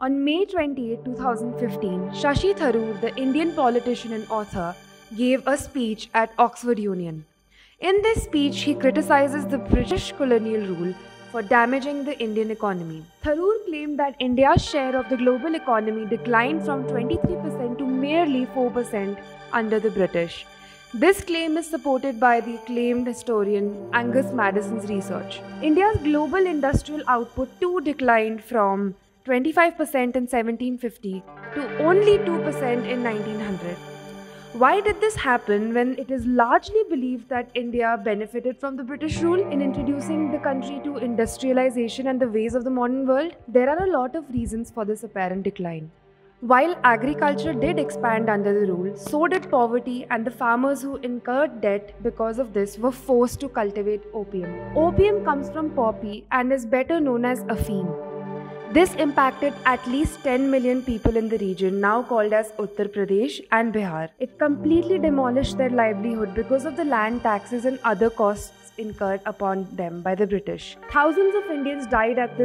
On May 28, 2015, Shashi Tharoor, the Indian politician and author, gave a speech at Oxford Union. In this speech, he criticizes the British colonial rule for damaging the Indian economy. Tharoor claimed that India's share of the global economy declined from 23% to merely 4% under the British. This claim is supported by the acclaimed historian Angus Maddison's research. India's global industrial output too declined from 25% in 1750 to only 2% in 1900. Why did this happen when it is largely believed that India benefited from the British rule in introducing the country to industrialization and the ways of the modern world? There are a lot of reasons for this apparent decline. While agriculture did expand under the rule, so did poverty, and the farmers who incurred debt because of this were forced to cultivate opium. Opium comes from poppy and is better known as afim. This impacted at least 10 million people in the region now called as Uttar Pradesh and Bihar. It completely demolished their livelihood because of the land taxes and other costs incurred upon them by the British. Thousands of Indians died at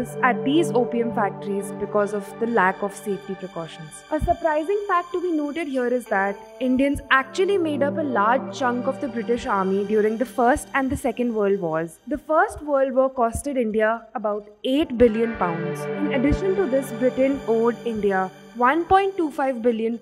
these opium factories because of the lack of safety precautions. A surprising fact to be noted here is that Indians actually made up a large chunk of the British army during the First and the Second World Wars. The First World War costed India about £8 billion. In addition to this, Britain owed India £1.25 billion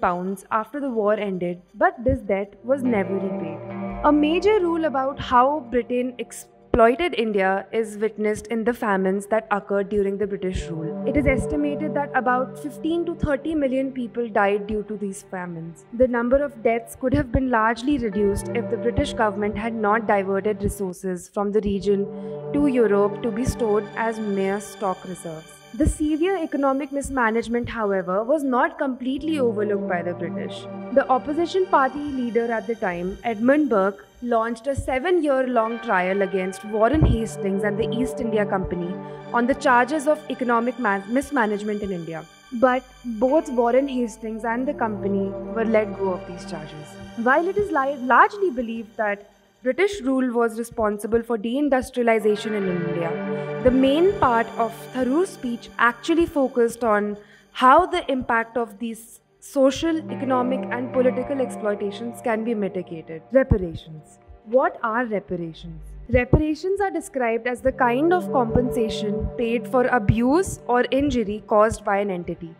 after the war ended, but this debt was never repaid. A major rule about how Britain exploited India is witnessed in the famines that occurred during the British rule. It is estimated that about 15 to 30 million people died due to these famines. The number of deaths could have been largely reduced if the British government had not diverted resources from the region to Europe to be stored as mere stock reserves. The severe economic mismanagement, however, was not completely overlooked by the British. The opposition party leader at the time, Edmund Burke, launched a 7-year-long trial against Warren Hastings and the East India Company on the charges of economic mismanagement in India. But both Warren Hastings and the company were let go of these charges. While it is largely believed that British rule was responsible for deindustrialization in India, the main part of Tharoor's speech actually focused on how the impact of these social, economic, and political exploitations can be mitigated. Reparations. What are reparations? Reparations are described as the kind of compensation paid for abuse or injury caused by an entity.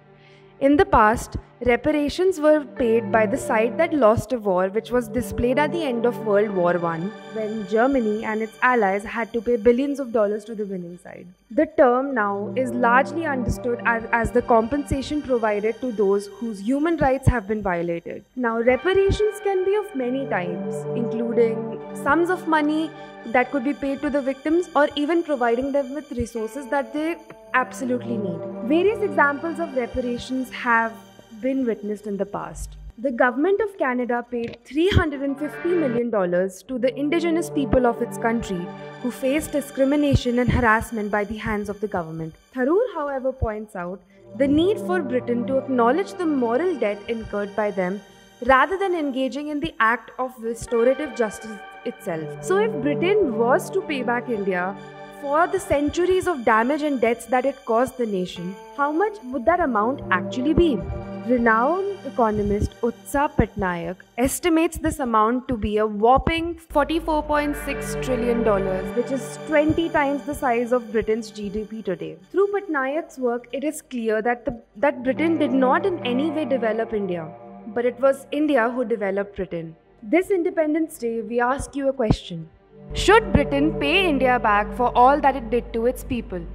In the past, reparations were paid by the side that lost a war, which was displayed at the end of World War I, when Germany and its allies had to pay billions of dollars to the winning side. The term now is largely understood as the compensation provided to those whose human rights have been violated. Now, reparations can be of many types, including sums of money that could be paid to the victims or even providing them with resources that they absolutely need. Various examples of reparations have been witnessed in the past. The government of Canada paid $350 million to the indigenous people of its country who faced discrimination and harassment by the hands of the government. Tharoor, however, points out the need for Britain to acknowledge the moral debt incurred by them rather than engaging in the act of restorative justice itself. So if Britain was to pay back India for the centuries of damage and debts that it caused the nation, how much would that amount actually be? Renowned economist Utsa Patnaik estimates this amount to be a whopping $44.6 trillion, which is 20 times the size of Britain's GDP today. Through Patnaik's work, it is clear that Britain did not in any way develop India, but it was India who developed Britain. This Independence Day, we ask you a question. Should Britain pay India back for all that it did to its people?